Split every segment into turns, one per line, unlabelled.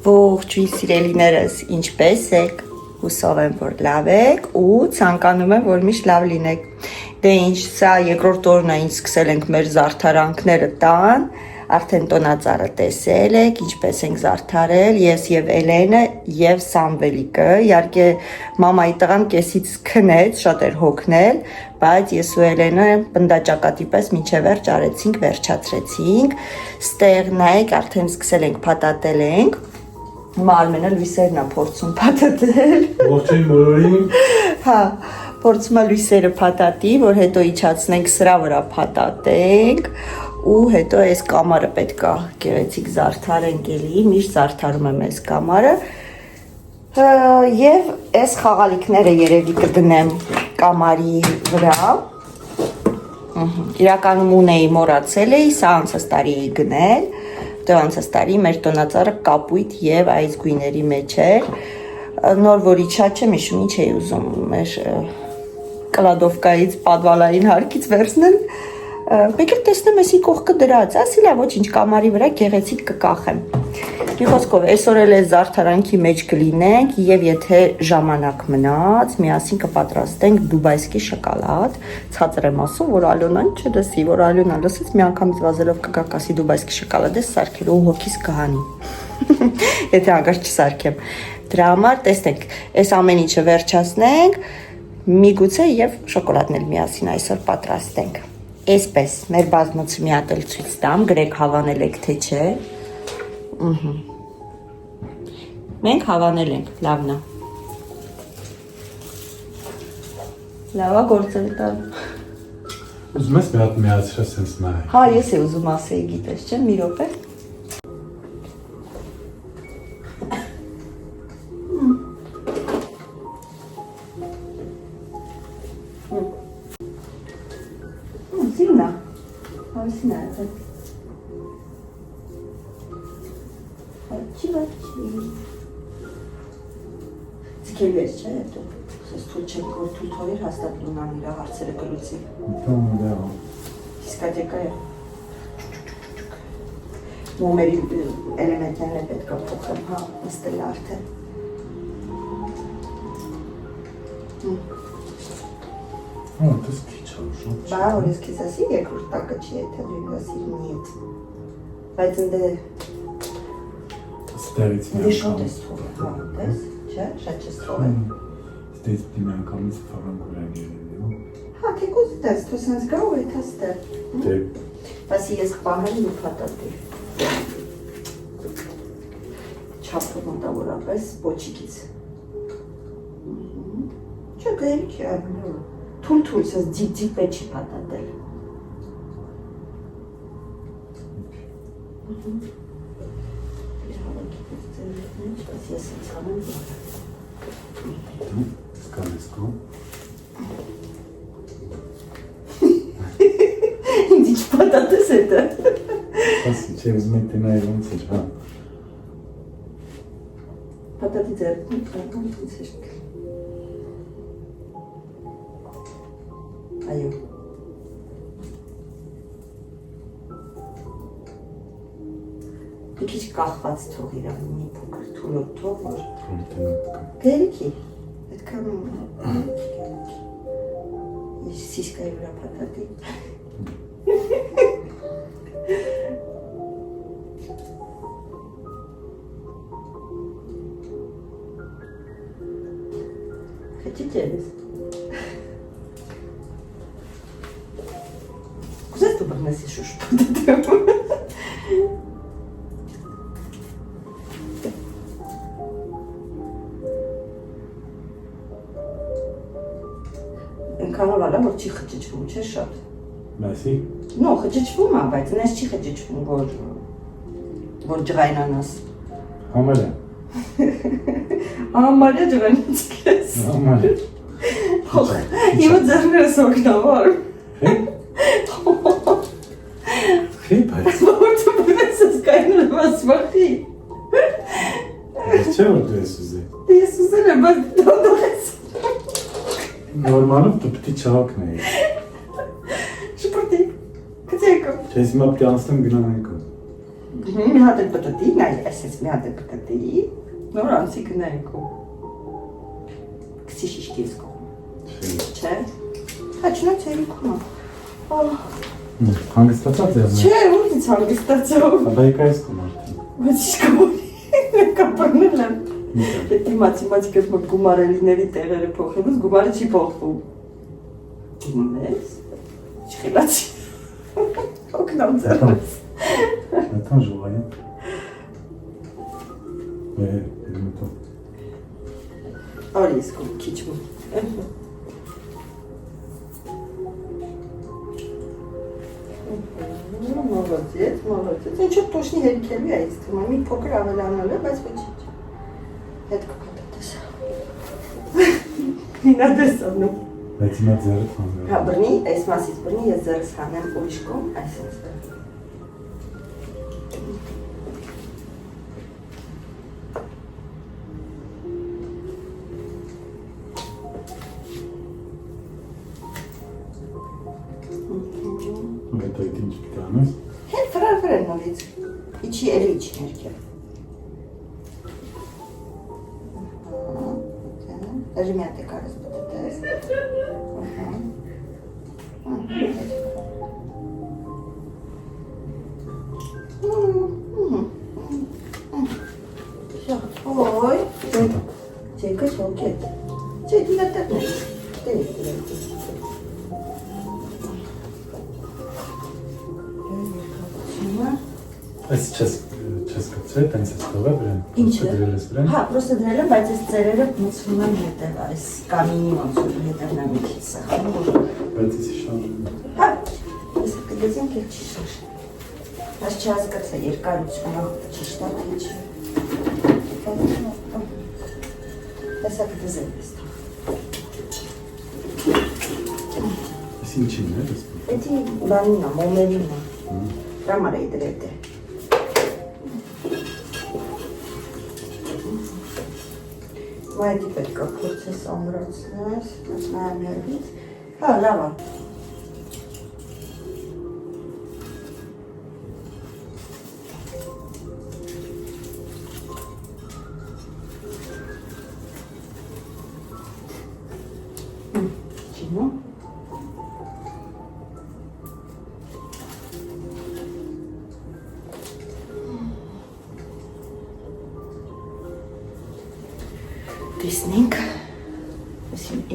Ողջույն սիրելիներս, ինչպե՞ս եք, հուսով եմ, որ լավ եք ու ցանկանում եմ, որ միշտ լավ լինեք։ Դե ինչ, սա երկրորդ օրն է, ինչ սկսել ենք մեր զարդարանքները տան, արդեն տոնածառը տեսել եք, ինչպես ենք զարդարել, ես եւ Էլենը եւ Սամվելիկը, իհարկե մամայի տղան կեսից քնեց, շատ էր հոգնել, բայց ես ու Էլենը պնդաճակատի պես մինչև վերջ արեցինք, վերջացրեցինք, ստեղ նայեք, արդեն սկսել ենք փաթաթել ենք, Մարմենը լույսերն է փորձում փաթաթել։
Ողջույն բոլորին։
Հա, փորձում է լույսերը փաթաթի, որ հետո իջացնենք սրա վրա փաթաթենք ու հետո այս կամարը պետք է գեղեցիկ զարդարենք էլի, միշտ զարդարում եմ այս կամարը։ Եվ այս խաղալիքները երևի կդնեմ կամարի վրա։ Իրականում ունեի մոռացել էի, սա անցած տարի էի գնել։ Անցած տարի մեր տոնածառը կապույտ եւ այս գույների մեջ էր։ Նոր որ իջա չեմ հիշում ինչ էի ուզում մեր կլադովկայից պատվալային հարկից վերցնել։ Մեկ էլ տեսնեմ էսի կողքը դրած, ասի լավ ոչինչ կամարի վրա գեղեցիկ կկախեմ։ Մի խոսքով այսօր էլ այս զարդարանքի մեջ կլինենք եւ եթե ժամանակ մնաց, միասին կպատրաստենք դուբայսկի շոկոլադ։ Ցածր եմ ասում, որ Ալոնան չլսի, որ Ալոնան լսեց մի անգամից վազելով կգա կասի դուբայսկի շոկոլադ է սարքել ու հոգիս կհանի։ Եթե հանկարծ չսարքեմ։ Դրա համար տեսնենք, այս ամեն ինչը վերջացնենք, միգուցե եւ շոկոլադն էլ միասին այսօր պատրաստենք։ Այսպես, մեր բազմոցը մի հատ էլ ցույց տամ, գրեք հավանել եք թե չէ։ Մենք հավանել ենք, լավն է։ Լավա գործել տալ։
Ուզում ես մի հատ միացրել սենց նայ։
Հա, ես է ուզում ասեի, գիտես չէ, մի րոպե։ Սիրնա, հավեսին է, Ձգելու ես չէ, հետո սես թույլ չեք որ թույլ թորիր հաստատ լունան իրա հարցերը կլուծի։ Դիսկատեկա է։ Մոմերի էլեմենտներն է պետք է փոխեմ, հա, նստել արդեն։
Դες քիչ է,
Բա, որ ես քեզ ասի երկրորդ տակը չի, եթե դու ինձ ասի նիետ։ Բայց ընդե
Ստերից մի
Դե շատ ես թողել, հա, տես, չէ, շատ ես թողել։
Ստերից մի անգամից ֆրանկուրան գերել։
Հա, թեկուզ տես, թո սենց գա ու էթա ստեր։
Դե
Բասի ես կպահեմ ու փաթաթի։ Չափը մոտավորապես պոչիկից։ Չէ, գերիք է այլ։ Թույլ սենց ձիպ պետք չի փաթաթել։ Ես ինձ անեմ
Սկալեսկո
Ինձ ինչ պատատես հետը
Ասի, չէ ուզում եք տնայի ոնց էր, հա
Պատատի ձերքն անգամ ոնց էր Այո Մի քիչ կախված թող իրան, մի փոքր թուլոտ թող, որ գերիքի, այդքան ես սիսկայի վրա փաթաթի Խեչի ջերես Կուզես դու բղնեսի շուշ փաթաթեմ Կանավալ է, որ չի խճճվում, չէ շատ։
Մեսի։
Նո, խճճվում է, բայց նես չի խճճվում, որ ջղայնանաս։
Համարյա։
Համարյա ջղայնանց կես։
Համարյա։
Իմը ձերներս օգնավոր։
Խի բայց։
Որ դու բնես ես կայնը վասվախի։
Ես չէ որ դու ես ուզի։
Ես ուզել եմ, բայց դու ես։
Նորմալով դու պիտի չհակնեի։
Շպրտիկ, կծեկը։
Չես հիմա պիտի անցնեմ գնանայքով։
Մի հատ էլ պտտի, նայ, այսպես մի հատ էլ պտտի, նոր անցի գնայինք ու կսի շիշկի ես կողմ, չէ, հաչնա ծերիքում
Հանգստացած է։
Չէ, ուրից հանգստացավ։
Ապա եկա ես կոմարդի։
Բայց շկոմի, կապրնել եմ։ Պետի մաթեմատիկս մոտ գումարելիների տեղերը փոխելուց, գումարը չի փոխվում։ Դիմում ես, չխելացի։ Օգնամ ձերս։
Այդքան ժողային։ Մտով։
Արի ես կոմ, քիչ մոտ։ Молодец, молодец. Ну что точно հերիքելի է այս թվում, մի փոքր ավելանալ է, բայց ոչինչ։ Հետ կկատատես։ Ինա դեսանում։
Բայց հիմա ձեռը թանձր։
Հա, բռնի, այս մասից բռնի, ես ձեռս հանեմ ուրիշ կողմ, այսպես։
Հետո այդ ինչ պիտի անես։
Հետ վրան նորից։ Իչի էլի իչի ներքև։ Даже мятый карась пытаюсь. Все. Ой. Тільки чолки. Це ти на тебе. Ти.
Այս չես կծրել, տենց ես տողը վրան։
Ինչ է։
Դրել ես վրան։
Հա, պրոստը դրել եմ, բայց այս ծերերը մցվում են հետև, այս կամինի ոնց որ հետևն եմ իջի սախում։
Բայց ես շարժում։
Հա, ես կգզենք էլ չի շարժ։ Այս չհասկացա երկարությունը ճիշտ է թե չէ։ Այսա կգզեմ ես։
Ես ինչին է ես։
Էդի բանին է, մոմերին է։ Համար էի դրել է։ Մայդի պետք է փորձես ամրացնես, նայեմ հերվից։ Հա, լավ է։ Չինո։ Տեսնենք,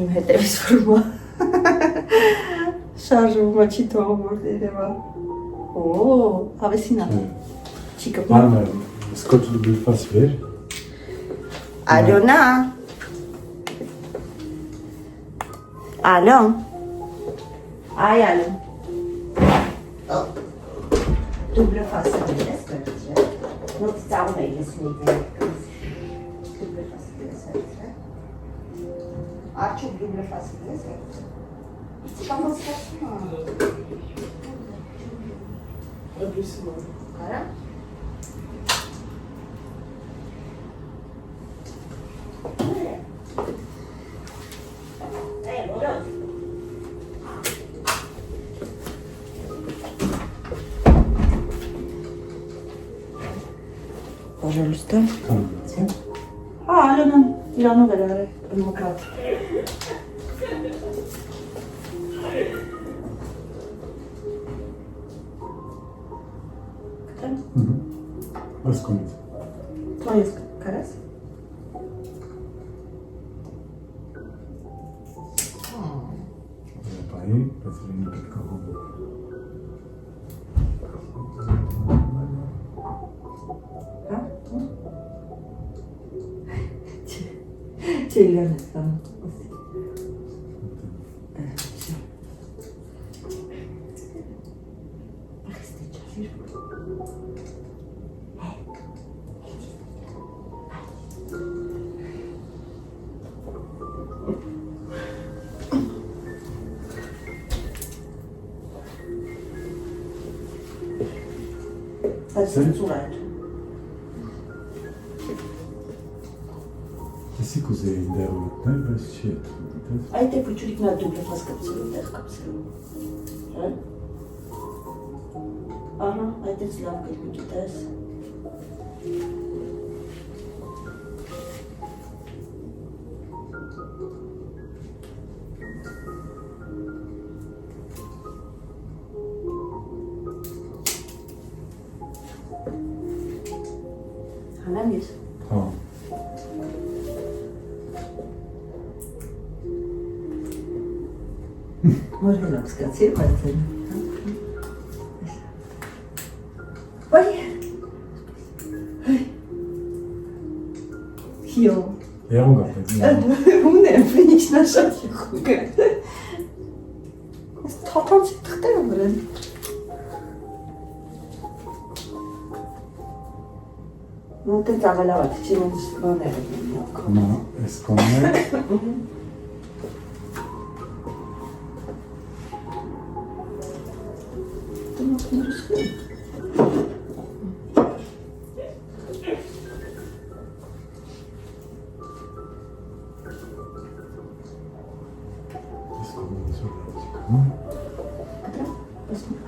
իմ հետևից վրումա, շարժումա չի թողում որ դերևա, հավեսին ատը, չի կպնում։
Մարմը, սկոչ լուբիլպաս վեր։
Ալոնա, ալոն, այ ալոն, դուբլը ֆասը դերես կրճը, նոտ ծաղում է ես նեյդեն, դուբլը ֆասը դերես այդրը, Arçuk dublo fácil, né? Vamos lá. Eu disse não. Cara? Пожалуйста. Алена, Илону верare, адвокат.
Бас կոմից։
Твоя карась?
Պայի, բայց իրենի պետք է հոբը։
Հա? Չէ, Իլոն է ստանում։ Բայց ծուր այդ։
Եսի կուզեի դեռ ուտնել, բայց չի է դες։
Այդ է փոչուրիկն է դուբլը ֆաս կապսելու, տեղ կապսելու։ Հա? Ահա, այդ էս լավ կլինի, գիտես։ Հանեմ ես։
Հա։
Որ հելակ սկացի, բայց են։ Ոյ։ Հիո։
Եղուն կապեց։
Ունեմ, վինիշնա շատ եղունք է։ Ես թապանցի թղթերը վրեն։ Ну, ты завалявать, чем он склоняет.
Նա էս կոնն է։
Ты мог не рассказать.
Էս կոնն է սուրացիկ։
Посмотри.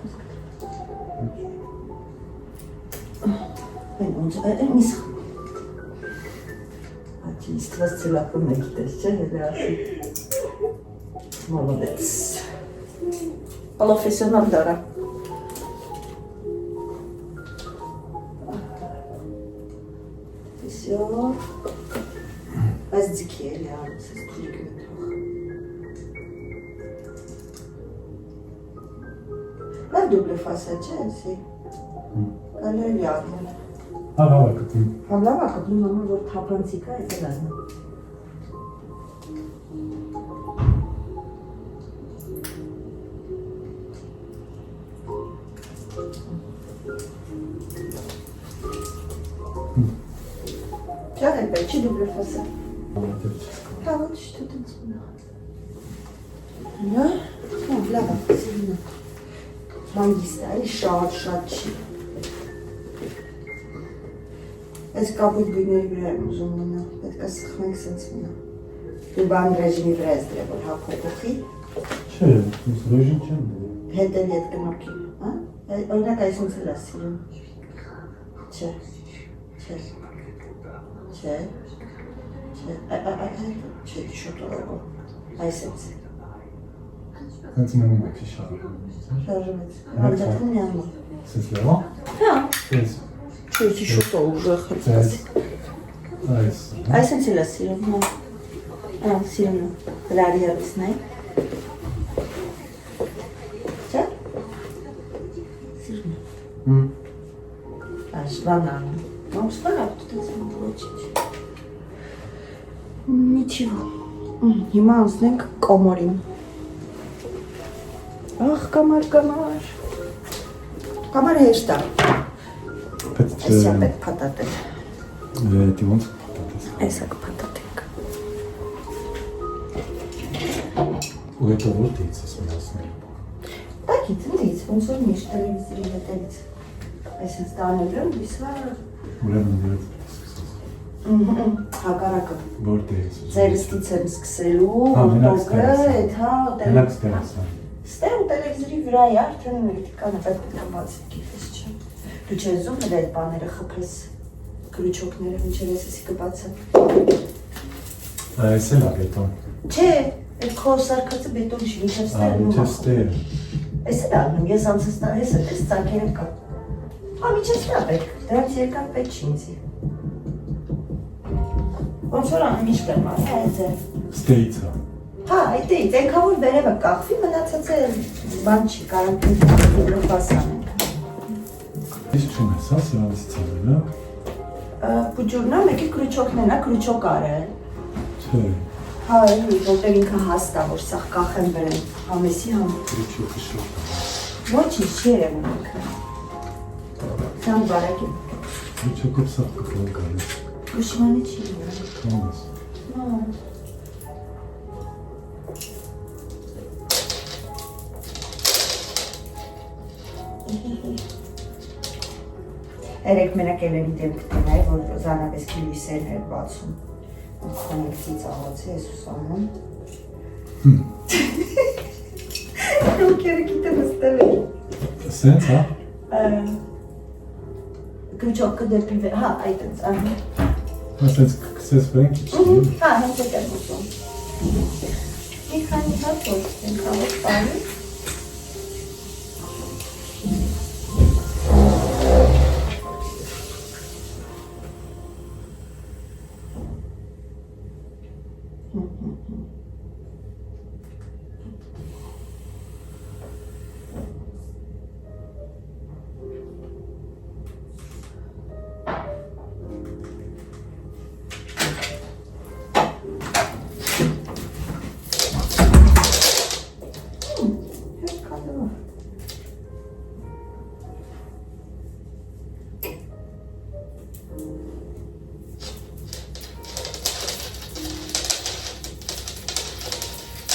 Он же не сам. Чисто целиком накидать, молодец. Профессионал дара. Все. Аздикели, а с куликами. La duble față, ce ai? Galeriadă.
Ահա կտին։
Am լավ ակտում մամա որ թափանցիկ է, դա լազն է։ Ճան է պեչի դուբլը ֆասը։ Հա, ոչ что ты сказала? Да? Լավ է, սիրուն է։ Հանգիստ է, շատ չի։ Այս կապույտ բույների վրա եմ ուզում մնա, պետք է սխմենք սենց մնա։ Դու բան ռեժիմի վրա ես դրել, որ հապոկոխի։
Չէ, ես ռեժիմ չեմ դրել։
Հետել ետ կնորքի, հա? Օրինակ այսինց էլ է սիրում։ Չէ, չէ, չէ, չէ, շոտ օրոգո, այսենց։
Հենց մնում եք շարժում։
Շարժումեց, անդատվում միանում։
Սես լավա։
Հա,
Ես
չէ, շոտ օրոգը խրծած։
այս։
Այսենց էլ է սիրում, հա, սիրում է, հրարի հրվիսն է։ Չէ, սիրում է։ Банан. Ну, спала, тут это получить. Ничего. Հիմա անցնենք կամարին։ Ախ, կամար։ Կամարը հեշտ է։
Պետք
Այսա
է
պետք փաթաթել։
դի ոնց պատատես։
Այսա կփաթաթենք։
Ու հետո որտեղից ես մնացնել։
Տակից, ինձ, ոնց որ միշտ տելևիզորի հետևից։ Այսինքն տանել եմ, իսա
Ուրեմն դրանց սկսած։
հակառակը։
Որտեղից։
Ձերստից եմ սկսելու,
մենակ
որտոգը,
ստերաս։
հա,
Մենակ ստերաս։
Ստեղ տելևիզորի վրա է, արդեն կանը պետք է բացի գիտես չէ։ Դու չես զում հենց այդ բաները խփես, քրուչոկները, ինչեր էսի կբացեմ։
Այս էլ է բետոն։
Չէ, այդ քո սարքածը բետոն չի, ինչեր ստեղ
Ինչը ստեր։
Էս է անում, ես անցստա, ես էս ծակերը կա։ Հա, միջև ստա պետք, դրանց երկար պետք չի ինձի։ Ոնց որ անում միշտ եմ արի, այդ է։
Ստեից է։
Հա, այդից, ենքա որ վերևը կախվի, մնացածը բան չի, կարանք դիպլոպաս անենք։
Ես չեմ ես, հա, սրանից ցավելը։
Պուջուրնա մեկի կրուչոկներն է, կրուչոկ արել։
Չէ,
Հա, էլի, որտեղ ինքը հաստ է, որ սաղ կախեմ վերեմ, համեսի համ։
քրիչոկը շոկ։
Ոչինչ չի երևում ինքը։ Սան բարակ է։
Քրիչոկը սա կգալ գալիս։
Կուշմանի չի երևում։
Թոմաս։
Հա։ Երեք մենակ ելերի դեմքտին է, որ զանավեսքի լույսերն էր բացում։ Խոնիքից աղացի ես ուսանում։ Դուք երեք իտը նստել է։
Սենց, հա։
Քրուչոկը դեպի վեր, հա, այդպես, ահա։
Ասենց կսես վրան քիչ։
Հա, հենց այդ եմ ուզում։ Մի քանի հատ ոչ ենք կարող պարի։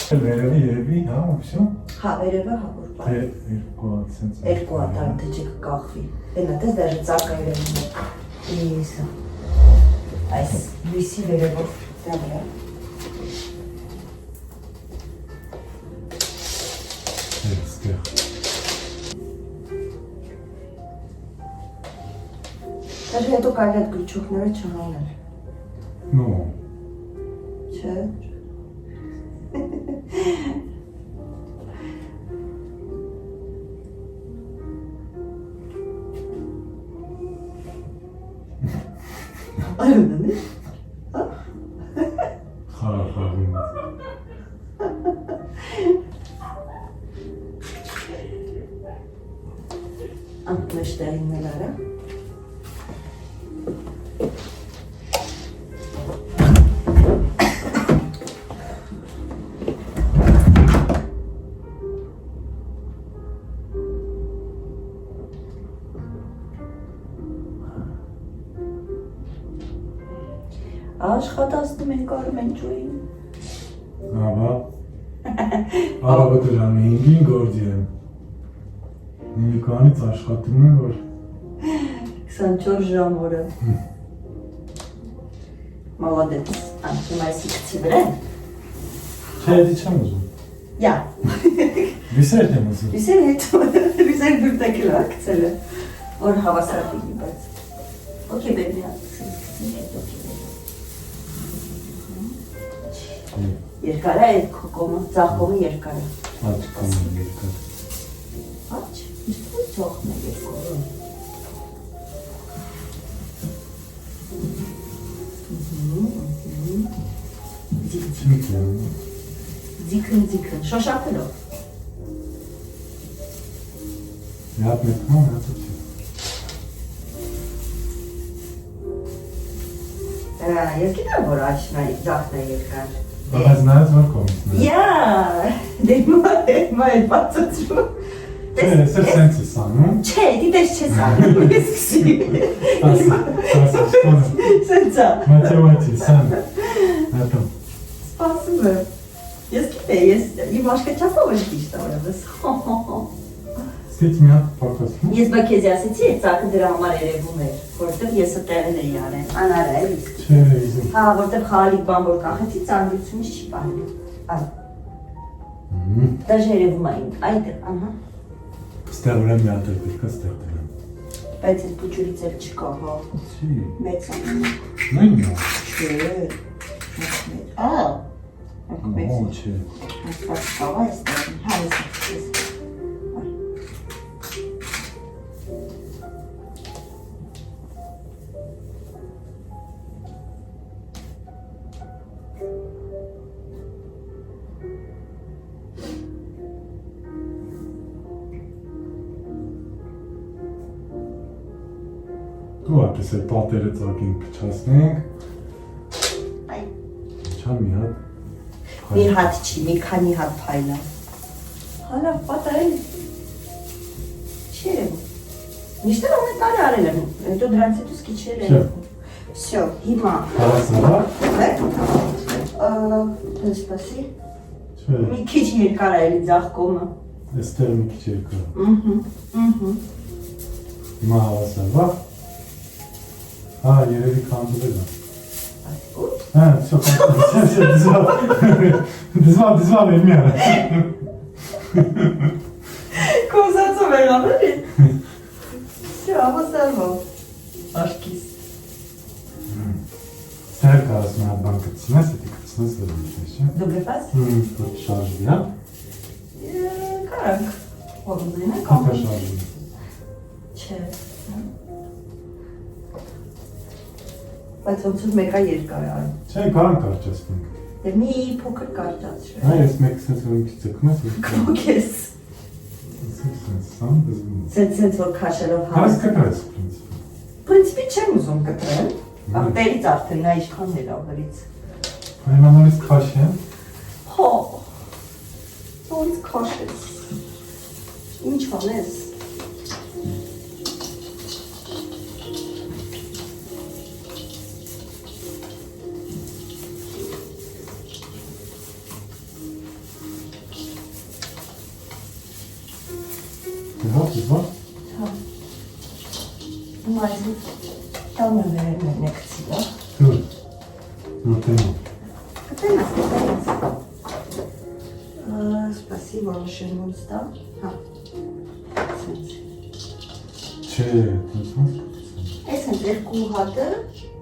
Վերևի երևի, հա, всё։
Հա, վերևը հա որ պարի։
Երկու հատ սենց։
Երկու հատ թե չկկախվի։ Էնա դες даже ծակայրը ունի։ Իսա։ Այս լույսի վերևով դա վրա։
Այստեղ։
Даже հետո կարելի է այդ գրչուկները չհանել։
No։
Չէ։ Այո՞ն է։
Խաղաղում։
Անտեշտային նլարա։ Աշխատացնում ենք Արմենջոյին։
Ահա։ Արաբը դրան 5-ին գործի եմ։ Նիկանից աշխատում եմ, որ
24 ժամ օրը։ Молодец։ Անցում այսի քցի վրա։
չէ, դի չեմ ուզում։
Յա։
Վիսեր եմ ուզում։
Վիսեր հետո, վիսեր բուրտակել ակցել է, որ հավասար պիտի բայց։ Okay, baby, երկար է այդ կոմը, ծաղ կոմը երկար է։
Աչ կոմը երկար։
Աչ, ինչ ծաղն է երկորը։ Ձիքն, շոշափելով։
Միատ մեկնում, հատը չէ։
Երկին է, որ աչն է, ծաղն է երկար։
Բայց նայած որ կոմիսն է։
Յա, դեմա այդ բացացրու։
Չէ, ես էլ սենց ես անում։
Չէ, դիտես չես անում, ես կսի։
Սպասի,
Սենցա։
մաթեմատի, սան։ Հատում։
Սպասում եմ։ Ես գիտե, ես իմ աշկաչասով եմ ճիշտ օրևս։
Ստիչ մի հատ պակասում։
Ես բա քեզ ասեցի, այդ ծակը դրա համար երևում էր, որովհետև ես տեղել էի արել, անարա էլ իսկ։
Չէ, իզում։
Հա, որովհետև խաղալիք բան որ կախեցի, ծանրությունից չի պահել։ Այ։ Դաժե երևում է ինք, այդը, ահա։
Ստեղ վրա մի հատ էլ պետք է ստեղ դրեմ։
Բայց այդ փուչուրից էլ չկա, հա։
Չի։
Մեծ է։
Նույնն է։
Չէ։ Ա։
Ո, չէ։
Այսպես կավա է ստեղին, հա, ես։
Դու ապես էլ պատերը ծագին պչասնենք։
Այ։
Չա մի հատ։
Մի հատ չի, մի քանի հատ փայլա։ Հալա, պատահել։ Չի երևում։ Միշտ էլ ամեն տարի արել եմ, հետո դրանց հետո սկիչել եմ։ Всё, հիմա։
Հավասարա։
Սպասի։
Չէ,
Մի քիչ երկար է էլի ձախ կոմը։
այստեղ մի քիչ երկար։
Ահա։
Հիմա հավասարվա։ Հա, երևի կանդուլել է։
Ուր։
Հա, всё, դզվա, վերմի արա։
Կոզացով եղավ էլի։ Всё, հավասարվա։
կարաս մի հատ բան կտցնես, հետի կտցնես վերջնես, չէ՞։
Դու գտած։
Որ շարժվի, հա։
Կարանք։ Որ ունենա
Կապա շարժվի։
Չէ։ Բայց ոնց որ մեկա երկար է այն։
Չէ, կարան կարճացնենք։
Դե մի փոքր կարճացրու։
Այ ես մեկը սենց որ ինքից ծկում ես։
Կոկես։
Սենց սամ դզում։
Սենց որ քաշելով
Կարս
հաս։
կտրես պրինցիպը։
Պրինցիպի չեմ ուզում կտրել։ Ախտերից արդեն նա իշխան հելավերից։
Այմանորից քաշեմ։
Հո։ Ոնց քաշես։ Ինչ անես։
Հա, դու։
Հա։ Մայր там наверное кցիա։
Դու։ Նոտենո։
Կտենաս։ Спасибо, Шенмунс, да? Հա։
Չէ, դու։
Այս են երկու հատը,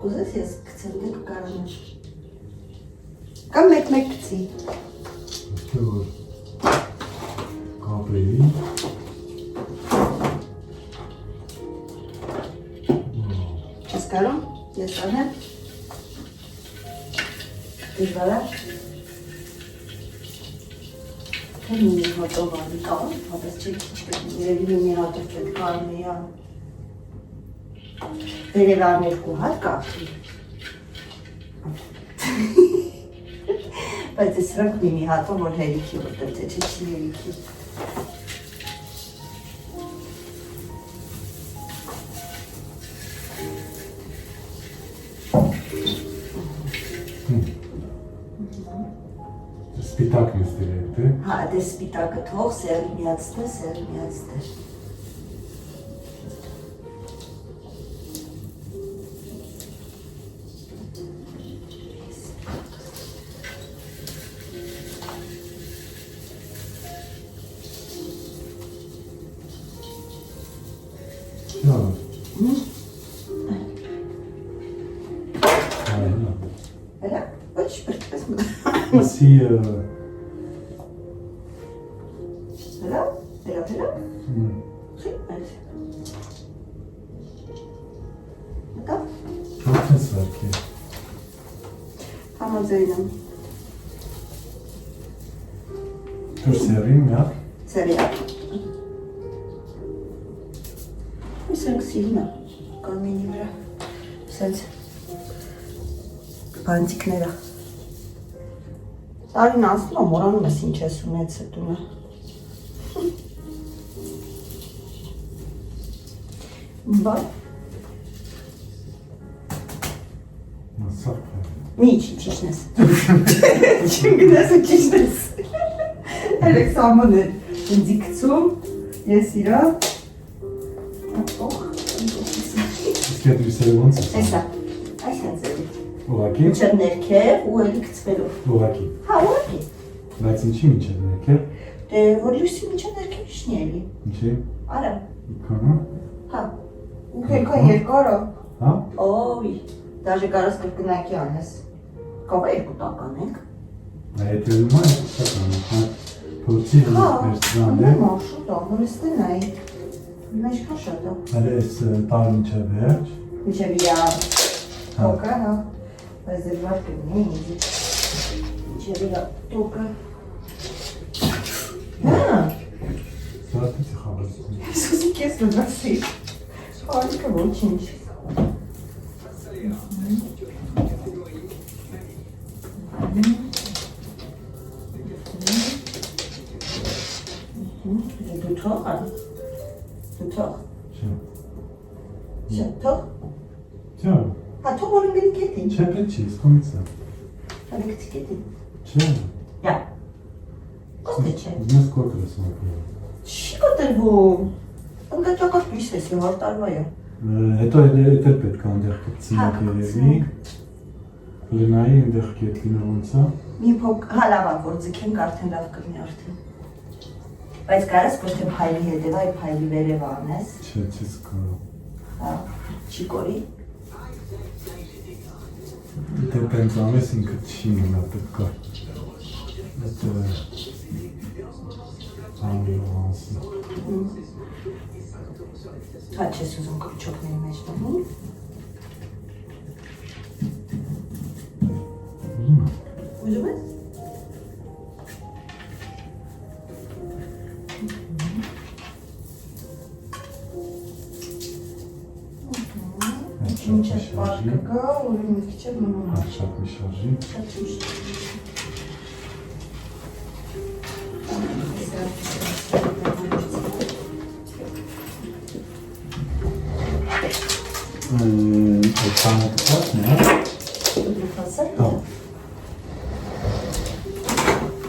կուզես ես կցեմ դե կկարանաս։ Կամ մեկ կցի։
Որ կապրեի։
Չես կարում, ես անեմ։ Դժվար է։ Թե մի հատով անի կան, հատս չի քիչ կտին, երևի մի հատով պետք կարմի ան։ Վերևան երկու հատ կապրի։ Բայց ես սրանք մի հատով որ հերիքի որտեղ թե չի հերիքի։
Սպիտակն ես դրել, թե։
Հա, դե սպիտակը թող, սերը միացնես։
Հա։
Հələ, ոչ պրտպես մը։
Ասի
Հələ։ Խի, այս։ Մտա։
Որտես վարկի։
Համաձայն եմ։
Դուր սերին, հա։
Սերիա։ Սրանք սիրուն է, կանմինի վրա, սենց բանցիկները։ Տարին անցնում է, մորանում ես ինչ ես ունեցը տունը։ Բա։
Մասակ է։
Մի իչի ճիշն ես։ Չին գնես ու ճիշն ես։ Հելեք սաման է ինձի կծում, ես իրա։
Կետրի սերը ոնց է։
Տեսա, այս են ձևի։
Ուղակի։
Մինչև ներքև ու էլի կծվելով։
Ուղակի։
Հա, ուղղակի։
Բայց ինչի մինչև ներքև։
Դե որ լույսի մինչև ներքև իշնի էլի։
Ինչի։
Արա,
Քանա։
հա։ Ու հելքա երկար է։
Հա։
Օй, դաժե կարաս կրկնակի անես։ Կավա երկու տակ անենք։
Այդ ելումա է սական։ Փորձի վերցնալ է։
Հա, շուտ է, նորստեն այ։ Ինչքան շատ է։
Հələ այս տարի մինչև վերջ։
Մինչև իրա տոկը, հա։ Բայց դժվար կլինի ինձ։ Մինչև իրա տոկը։ Հա։
Սարատից է խաղացում։
Սուսի կես նդրասի։ Խալիկը ոչինչ։ Դու թող ան։ Դու թող։
Չէ։
Չէ, թող։
Չէ։
Հա, թող որ ընգնի կետին։
Չէ, պետք չի, սկոմից է։
Հալիքցի կետին։
Չէ։
Յա։ Կոստե չէ։
Ես կոտրը ես մոկրում։
Չի կոտրվում։ Ընգաճակար պիս ես և արտարվա է։
Հետո էլ պետք է այնտեղ կպցնակ երևի։ Լնայի այնտեղ կետնինը ոնց է։
Մի փոք, հա լավ է, որ ձգենք արդեն լավ կլինի արդեն։ Բայց կարաս ոչ թե փայլի հետև, այ փայլի վերև անես։
Չէ, չես կարող։
Հա, չի կորի։
Դե տենց ամես ինքը չի մնա պետք է։
Հա չես ուզում կպչոկների մեջ դնի։ Ուզում ես? Ինչ է պարկը գա, ուրի մի քիչ է մնում։
Շատ մի շարժի։
Շատ ճիշտ։
Այդքանը տպասն է,
Դրպասը։
հա։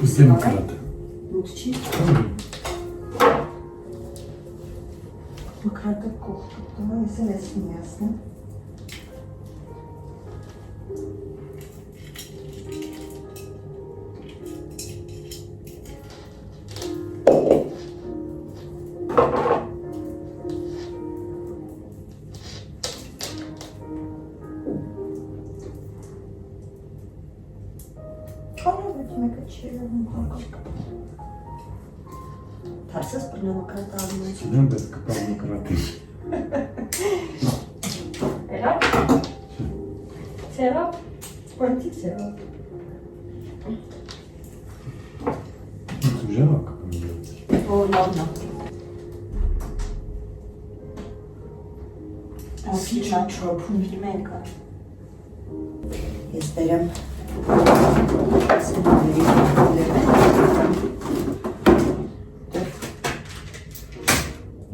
Ուսեմ կրատ է։
Ութ չի։ Մկրատը կողքը կտա, ես էլ ես միասն է։ Թարսս բրնամակրատ ալում ես։
Չնեմ բես կպալը կրատի։
Էրակ։ Սերապ։ Պանտի սերապ։
Ուժեղա կպնի։
Ո լավնա։ Ասի չաչրո պունի մեկա։ Ես բերեմ սենավերի լևեն։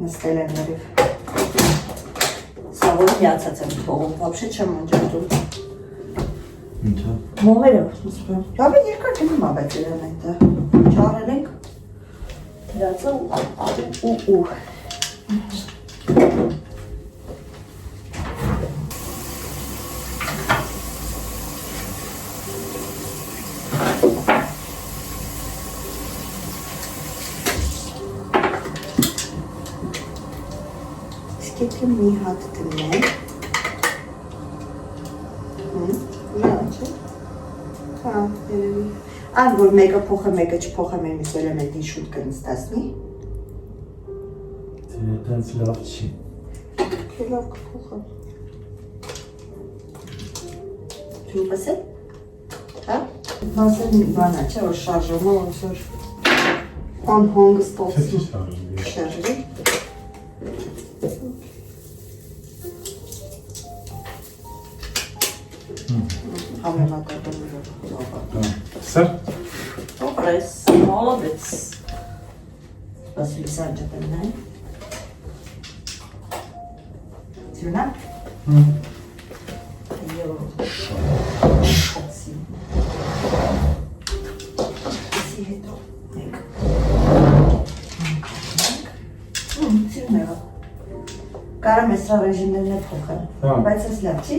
Նստել եմ ներիվ։ Սավոր միացած եմ թողում, վապշե չեմ անջատում։
Ինչա։
Մոմերը, լավ է երկար գնում ապետ երեմ այնտեղ։ Չարել ենք դրածը ու։ Սկեթը մի հատ դնեմ։ Լավ չէ։ Հա, երևի։ Ան որ մեկը փոխը, մեկը չփոխը մեր միս էլեմենտին շուտ կնստասնի։
Դե տենց լավ չի։
Թե լավ կփոխը։ Դու պասել։ Հա։ Մասել մի բանա չէ, որ շարժումը ոնց որ անհանգստացի։
Չէ շարժի։
Շարժի։
Սեր։
Добрый, молодец. Спасибо, Санчо, понимаешь? Сюда? Կարամ ես սրա ռեժիմներն է փոխել, բայց ես լավ չի։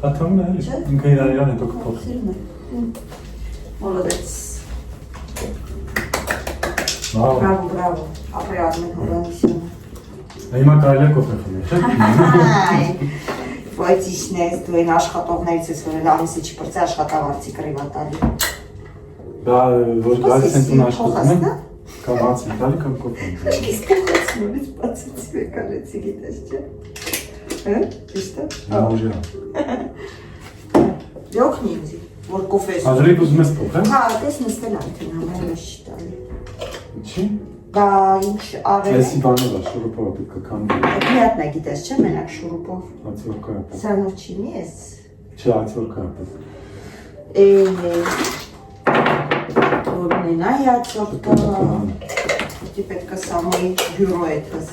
Հաթամն է էլի, ինքը իրան հետո կփոխի։
Молодец.
Բրավո։
Բրավո, ապրի Արմեն Հորանիսյանը։
Հիմա կարելի է կոֆե խմել, չէ՞։
Ոյցիշն ես, դու են աշխատողներից ես, որ էլ ամիսի չպրծե աշխատավարձի կրիվա տալի։
Դա որ գալիս են տուն աշխատում են, կամ հաց են տալի, կամ կոֆե են տալի։
Իսկ կողոց նորից բացեցի վեկարեցի գիտես չէ։ Հը, ճիշտ է։
Դա ուժը։
Յոքնի ինձի, որ կոֆե ես։
Աջրիկ ուզում ես փոխել։
Հա, դες նստել արդեն ամեն ինչ տալի։
Ինչի։
Բա ինչ արել է։
Էսի բանով է, շուրուպով պետք է քանդի։
Միատնա գիտես չէ, մենակ շուրուպով։
Ացորկա է։
Սրանով չի մի ես։
Չէ, ացորկա է։
Որնենա յացորկա։ Դի պետք է սամոյի բյուրո էտս։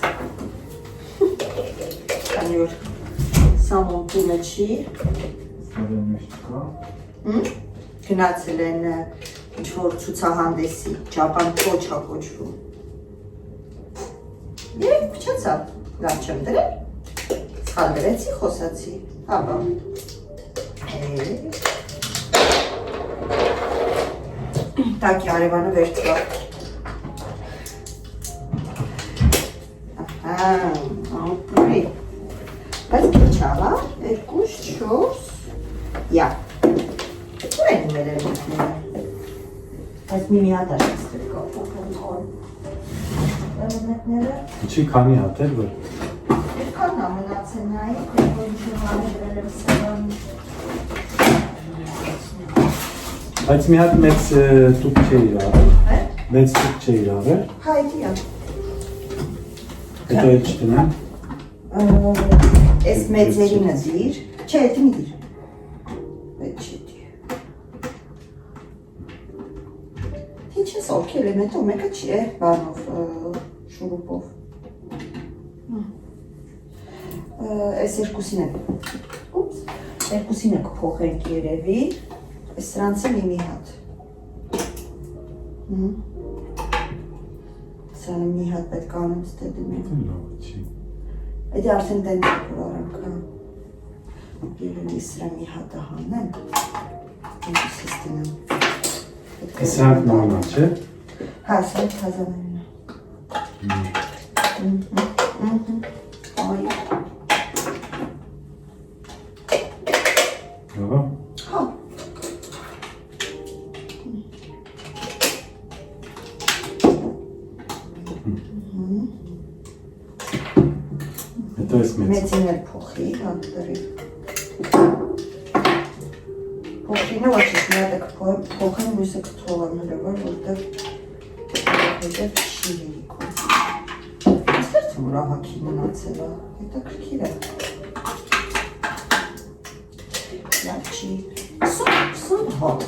Քանի որ սամոն տունը չի։
Սարեն մեջ կա։
Գնացել են ինչ-որ ցուցահանդեսի, Ջապան փոչա կոչվում։ Երեք փչացա, լավ չեմ դրել։ Սխալ դրեցի, խոսացի, հաբա։ Տակի արևանը վերցվա։ Ահա, ապրի։ Բայց քիչ ալա, 2, 4, յա։ էլեմենտները։ Այս մի հատ այս կապ էլեմենտները։
Ինչի քանի հատ էր որ։
Երկան ամենացել նայի, որ ինչ հանի դրել եմ սեղանի։
Բայց մի հատ մեծ տուփ չէ իրար։ Մեծ տուփ չէ իրար։
Հա, իդիա։
Հետո էլ չտնեմ։
Այս մեծերինը դիր, չէ, էդի մի դիր։ Այդ չի դիր։ Ինչ ես ովքի էլեմենտը, մեկը չի է, բանով, շուրուպով։ Այս երկուսին է, ուպս, երկուսին է կփոխենք երևի, այս սրանցը մի հատ։ Սանը մի հատ պետք անեմ ստե դմեն։
Լավ չի։
Էդի արդեն տենց որ արանք երևի սրա մի հատը հանեմ, ինչպես ես տնեմ։
Սրանք նորմալ չէ։
Հա, սրանք թազաներն է։
Ահա։
Հա։
Հետո էս մեծ։
Մեծին էլ փոխի, հատտրի։ Փոխինը ոչ ես մի հատը կփոխեմ, մյուսը կթողեմ հրավար, որտեղ հետև չի հերիքում։ Աստերց որ ահաքի մնացել է, հետաքրքիր է։ Լավ չի։ 20 հատ,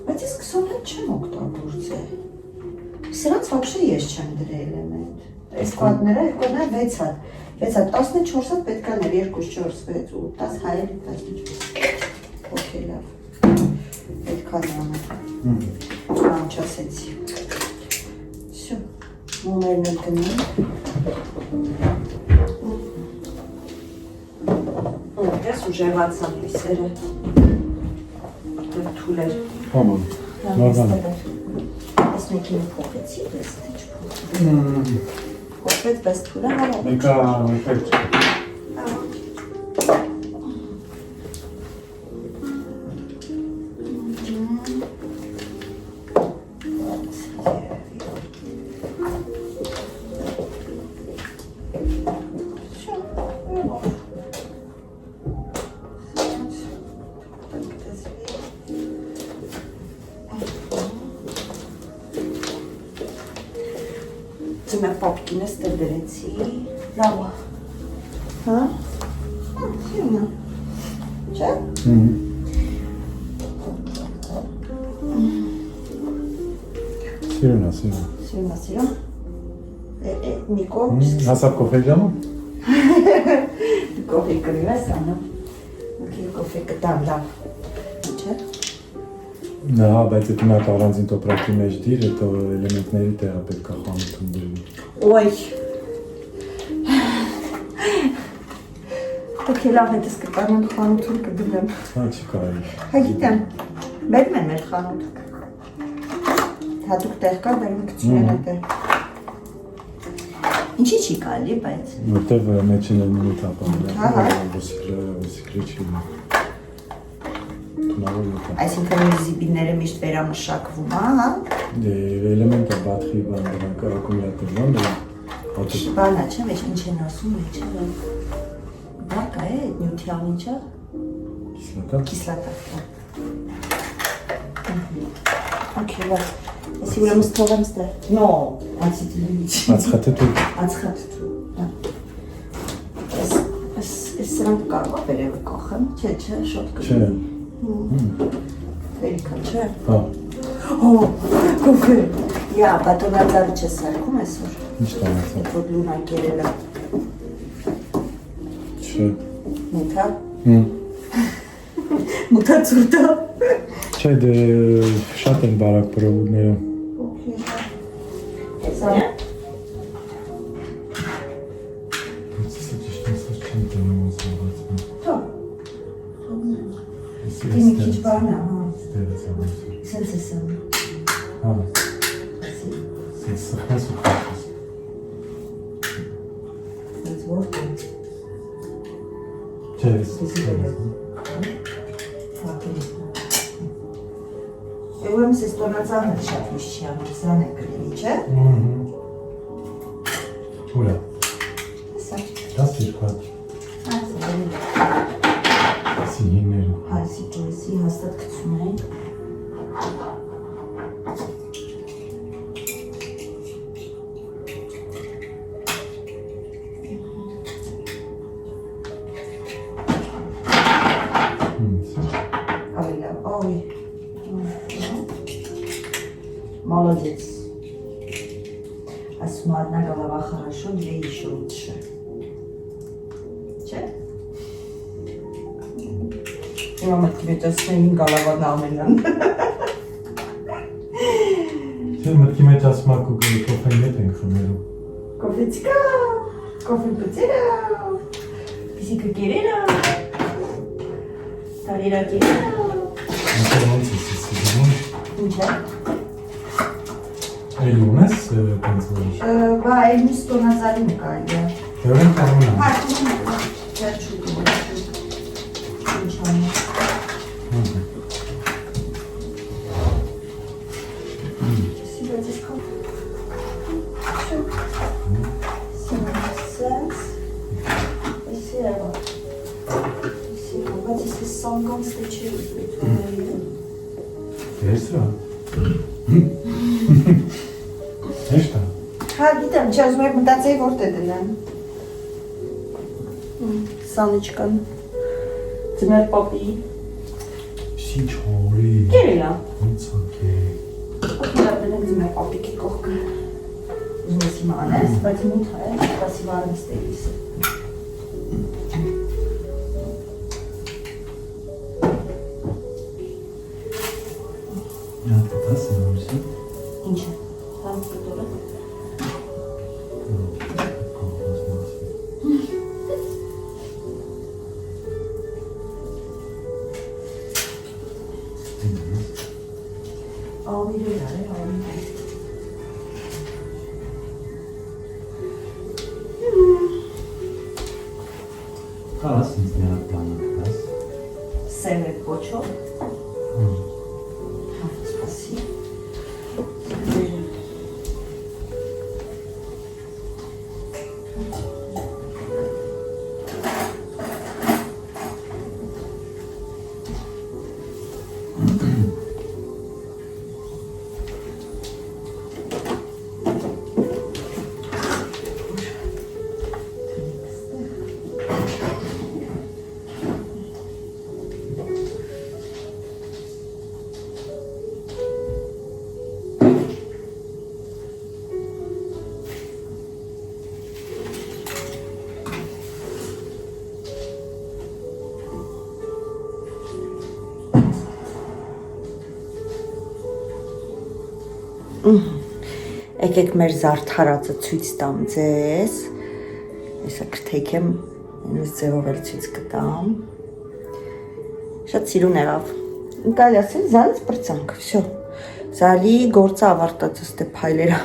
բայց ես 20 հատ չեմ օգտագործել։ Սրանց вообще ես չեմ դրել էլեմենտ։ Այս կոդները 6 հատ, 6 հատ, 14 հատ պետք է ներ, 2, 4, 6, 8, 10 հայել, 14։ Okay, լավ։ Պետք է նամը։ Ամ չասեցի։ Всё, մոմերն եմ գնում։ Ես ուժեղացան լույսերը։ Թուլ էր։
Ոմոն։ Նորմալ։
Այս մեկին փոխեցի, ես թե չփոխեցի։ Փոխվեց, բայց թուլը հարավ։
Մեկա էֆեկտ։
Ձմեր պապկինը ստե դրեցի, լավ է, հա, սիրուն է, չէ?
Սիրուն է։
Սիրուն է, մի կողմ,
Հասավ կոֆե ժամը։
կոֆե կրիվ ես անում, կոֆե կտամ լավ, չէ?
Հա, բայց այդ նա առանձին տոպրակի մեջ դիր, հետո էլեմենտների տեղը պետք է խանութում դրվի։
Ոյ, ոքի լավ հետս կտանեմ խանութում կդնեմ։
Հա, չի կարելի։
Հա գիտեմ, բերում են մեր խանութ։ Հատուկ տեղ կա, բերում են կցին են է։ Ինչի չի կարելի, բայց։
Որտև մեջին էլ մինիտ ապանել,
Հա, հա։
վոսիկրի չի։
Այսինքն մեր զիբիները միշտ վերամշակվում, հա։
Էլեմենտը բաթխի բան դրանք ակումուլյատորն դրանք։
Բանա չէ, մեջ ինչ են ասում, չէ։ Բակա է, նյության ինչա։
Կիսլատա։
Կիսլատա։ Okay, լավ։ Ես ուրեմն ստողեմ ստեղ։ No, ացիդլիչ։
Ածխաթթու։
Ածխաթթու, հա։ Այս սրանք կարող է վերևը կախեմ, չէ, շոտ կգնի։
Չէ։
Վերիկա, չէ։
Հա։
Կոֆե։ Յա, բատոնածառը չես սարքում այսօր։
Ինչ տանացա։
Որ լունա կերել է։
Չէ։
Մութա։
Մութա ծուրտա։
Չէ, դե շատ են բարակ պրովուդները։
Okay, հեսա։
Սա ճիշտ ասած չեմ տանում ասվածում։
Թո։ Մի քիչ բան է, հա։
Ստերը սամասը։
Սենց ես անում։
Հա, սենց սխնես ու կախես։
Սենց որտե։
Չէ,
Սենց
ստերը։
ուրեմն ես տոնածանը շատ միշտ չի անում, սրան է կլինի, չէ։
Ուրա։
Սա։
Դաս երկատ։ Սի հիներու։
Հայսի կեսի հաստատ գցում ենք։ Молодец. Асма одна голова хорошо, две еще лучше. Че? И мама тебе то своим голова на меня.
Չէ, մտքի մեջ ասում ակ ու կոֆեն հետ ենք խմելու։
Կոֆեցիկա, կոֆեն պծերա, պիսիկը կերերա, տարերա կերերա։
Ինչը ոնց ես սիգնում։
Ինչ է։
Այլ ունես տենց որ։
Բա այլ միս տոնածարի նկարի է։
Դերեն կարողանա։
Հա, չերչուկ է։ Ինչ անի։ Սիրած ես կա։ Սիրած։ Եսի էվա։ Եսի էվա, բայց ես սանգանց թե չի ուզում։
Դեսրա։ Էշտա։
Հա, գիտեմ, չի ուզում եք մտածեի որտե դնեմ։ Սանիչկան։ Ձմեր պապի։
Սի չորի։
Կերելա։
Ոնց ակե։
Ոքելա դնեմ ձմեր պապիկի կողքը։ Ուզում ես հիմա անես, բայց մութ է, պասի վարմիս տելիս է։
Նա տաս է նորսի։
Ինչ է, համ կտորը։ Ավիրել է, ավիրել։
Կարաս ինձ նրա տանը կտաս։
Սև է պոչով։ Հա, սպասի։ Եկեք մեր զարդարածը ցույց տամ ձեզ։ Հեսա քրթեք եմ, այս ձևով էլ ցույց կտամ։ Շատ սիրուն եղավ։ Ընկալ ասել զանց բրցանք, всё։ Զալի գործը ավարտած ըստե փայլերա։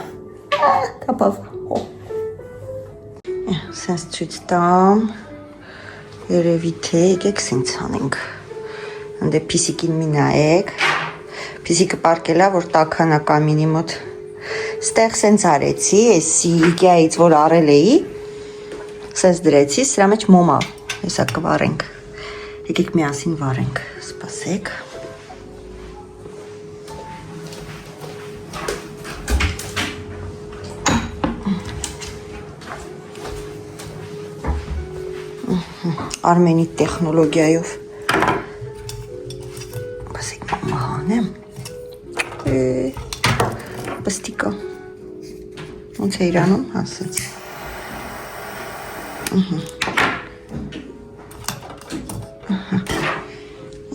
Տապավ։ Սենց ցույց տամ։ Երևի թե եկեք սենց անենք։ Անդե պիսիկին մի նայեք։ Պիսիկը պարկելա, որ տաքանա կամինի մոտ։ Ստեղ սենց արեցի, էսի Ikea-ից որ արել էի, սենց դրեցի, սրա մեջ մոմա, հեսա կվարենք, եկեք միասին վարենք, սպասեք։ Արմենի տեխնոլոգիայով, սպասեք մոմա հանեմ, պստիկա, ոնց է իրանում, հասեց,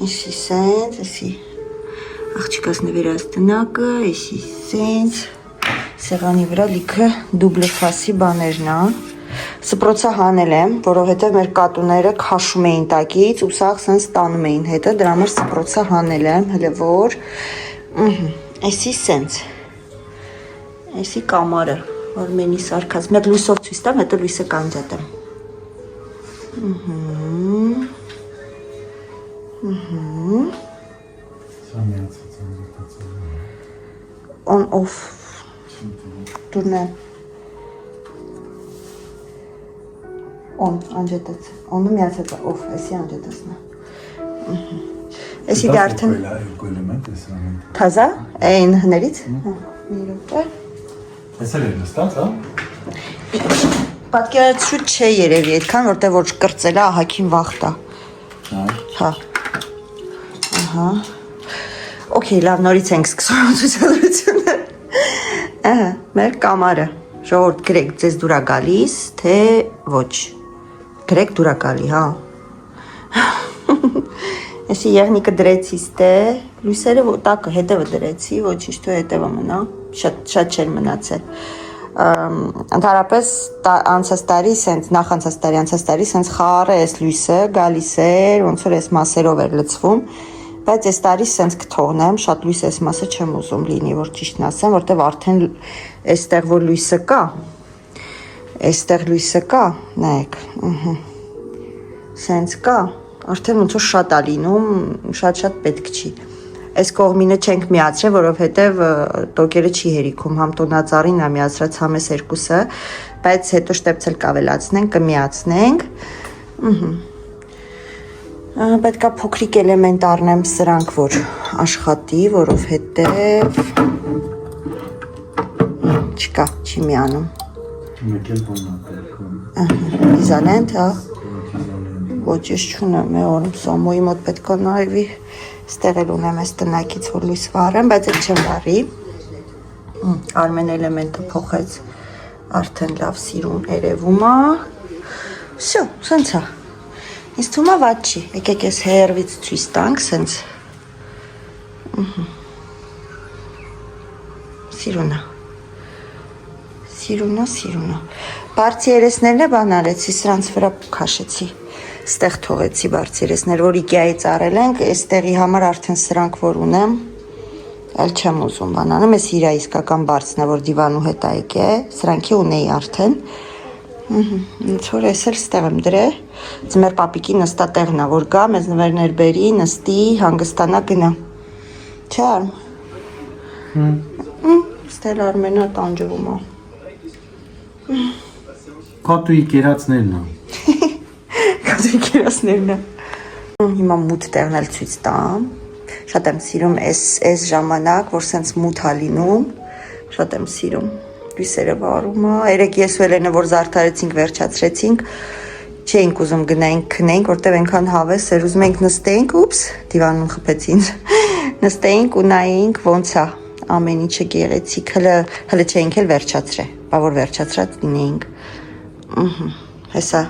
էսի սենց, էսի աղջիկաս նվերած տնակը, էսի սենց, սեղանի վրա լիքը դուբլե ֆասի բաներն ա, սպրոցը հանել եմ, որովհետև մեր կատուները քաշում էին տակից ու սաղ սենց տանում էին հետը, դրա մեր սպրոցը հանել եմ, հլը որ, էսի սենց, էսի կամարը, Արմենի սարքած, մեկ լույսով ցույց տամ, հետո լույսը կանջատեմ,
Ամիացած անջատացել։
On off դուրն է on անջատած on-ը միացած է off էսի անջատածնա էսի դե արդեն
էլեմենտ է սրանք
թազա այն հներից մի րոպե
էսը էլ նստած հա
պատկերացրու չէ երևի այդքան որտեղ որ կրծելը ահագին վախտ է հա ահա օքեյ լավ նորից ենք սկսում ցուցադրությունը ահա մեր կամարը ժողովուրդ գրեք ձեզ դուր է գալիս թե ոչ գրեք դուր է գալի հա Էսի եղնիկը դրեցի ստե, լույսերը տակը հետևը դրեցի, ոչինչ թող հետևը մնա, շատ չեն մնացել։ Ընդհանրապես անցած տարի սենց խառը էս լույսը գալիս էր, ոնց որ էս մասերով էր լցվում, բայց այս տարի սենց կթողնեմ, շատ լույս էս մասը չեմ ուզում լինի, որ ճիշտն ասեմ, որտեվ արդեն այստեղ որ լույսը կա, այստեղ լույսը կա, նայեք, սենց կա Արդեն ոնց որ շատ է լինում, շատ պետք չի։ Այս կողմինը չենք միացրել, որովհետև տոկերը չի հերիքում, համ տոնածառին է միացրած համ էս երկուսը, բայց հետո շտեպցել կավելացնենք, կմիացնենք։ Պետք է փոքրիկ էլեմենտ առնեմ սրանք, որ աշխատի, որովհետև չկա, չի միանում։
Մեկ էլ բոն է պետքում։
Իզալենտ, հա։ Ոչ, ես չունեմ, օրում Սամոյի մոտ պետք է նայվի, ստեղ էլ ունեմ այս տնակից, որ լույս վառեմ, բայց էլ չեմ վառի։ Արմեն էլեմենտը փոխեց, արդեն լավ սիրուն երևում է։ Всё, սենց է։ Ինձ թվում է վատ չի, եկեք ես հերվից ցույց տանք, սենց։ Սիրունա։ Բարձի երեսներն է բան արեցի, սրանց վրա քաշեցի։ Ստեղ թողեցի բարձերեսներ, որ Ikea-ից առել ենք, այստեղի համար արդեն սրանք որ ունեմ, այլ չեմ ուզում բանանում, ես իրա իսկական բարձն է, որ դիվանու հետ է եկե, սրանքի ունեի արդեն, ինչ որ ես էլ ստեղ եմ դրե, ձմեր պապիկի նստա տեղն է, որ գա, մեզ նվերներ բերի, նստի, հանգստանա գնա, չէ արմ, ստել արմենա տանջվում է,
կատուի կերացներն է,
Հիմա մութ տեղն էլ ցույց տամ, շատ եմ սիրում այս ժամանակ, որ սենց մութ է լինում, շատ եմ սիրում, լույսերը վառում է, երեկ ես ու Էլենը որ զարդարեցինք, վերջացրեցինք, չէինք ուզում գնայինք քնեինք, որտև այնքան հավես էր, ուզում ենք նստեինք, ուպս, դիվանում խփեց ինձ, նստեինք ու նայեինք ոնց է, ամեն ինչը գեղեցիկ, հլը չէինք էլ վերջացրել, բա որ վերջացրած լինեինք, հեսա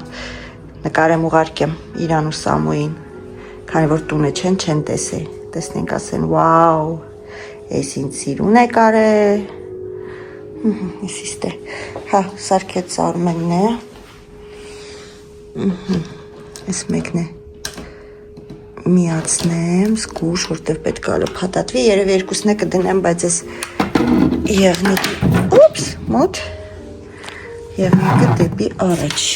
նկարեմ ուղարկեմ իրան ու Սամոյին, քանի որ տունը չեն տեսել, տեսնենք ասեն, վաու, ես ինձ սիրուն է կարել, ես իստե, հա, սարքեց Արմենն է, ես մեկն է, միացնեմ, զգուշ, որտև պետք է փաթաթվի, երև երկուսն է կդնեմ, բայց ես եղնիկի, ուպս, մոտ, եղնիկը դեպի առաջ,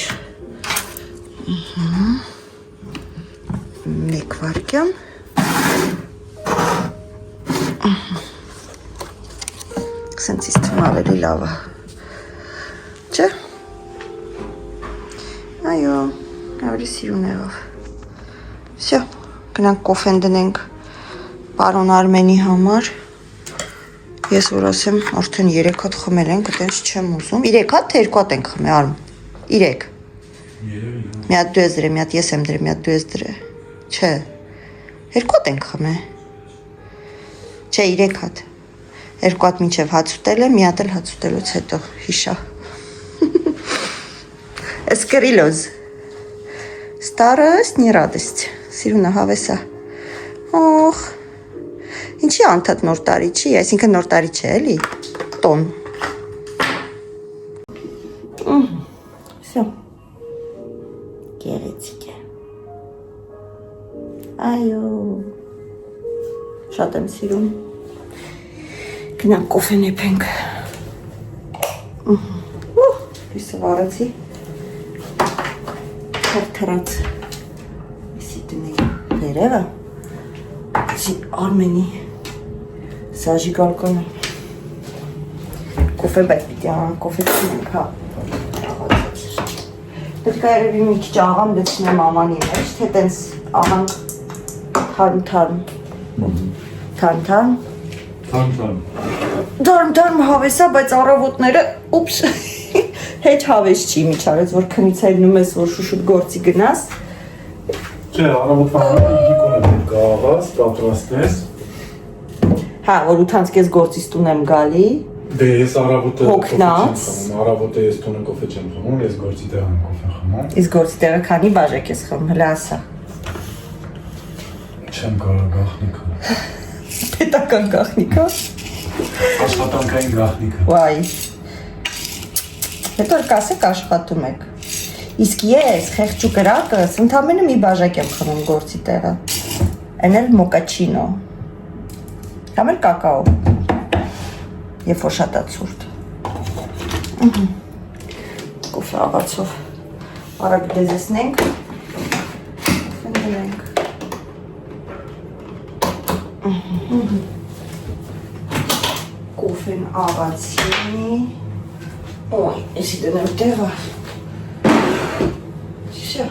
մեկ վարկյամ սենց իզ թվում ավելի լավ է չէ այո ավելի սիրուն եղավ всё գնանք կոֆեն դնենք պարոն Արմենի համար ես որ ասեմ արդեն 3 հատ խմել ենք այտենց չեմ ուզում 3 հատ թե 2 հատ ենք խմել Արմ 3 մի հատ դու ես դրե, մի հատ ես եմ դրե, մի հատ դու ես դրե Չէ, 2 հատ ենք խմել Չէ, 3 հատ 2 հատ մինչև հաց ուտել եմ, մի հատ էլ հաց ուտելուց հետո հիշա Սկրիլոզ Старость, не радость Սիրունը հավեսա Օխ Ինչի անդադ նոր տարի չի, այսինքն նոր տարի չէ, էլի Տոն Всё Գեղեցիկ է Այո Շատ եմ սիրում Գնանք կոֆեն եփենք Լույսը վառեցի Թրթրած Իսի տնեի վերևը Գնացի Արմենի Սաժիգալկոն կոֆե պիտի ան, կոֆե չունենք, հա պետք է երևի մի քիչ աղամ դցնեմ ամանի մեջ, թե տենց աղանք թարմ հավեսա, բայց առավոտները, ուպս, հեչ հավես չի միջարեց, որ քնից հայլնում ես, որ շուշուտ գործի գնաս
Չէ, առավոտվա դիկոնը պետք է աղաս, պատրաստես
Հա, որ 8-ից կես գործից տուն եմ գալի
Դե ես առավոտը
Հոգնած
Առավոտը ես տունը կոֆե չեմ խմում, ես գործի տեղ եմ կոֆե խմում
Իսկ գործի տեղը քանի բաժակ ես խմում, հլա ասա
Չեմ կարող գաղտնիքը
Պետական գաղտնիքը
Աշխատանքային գաղտնիքը
Վայ Հետո կասեք աշխատում եք Իսկ ես խեղճու կրակս ընդամենը մի բաժակ եմ խմում գործի տեղը Են էլ մոկաչինո Կամ էլ կակաո Եվ որ շատ ացուրդ Կոֆե աղացով Արագ դեզեսնենք Ֆնդրենք Կոֆեն աղացի Ոյ, եսի դնեմ տեղը Շա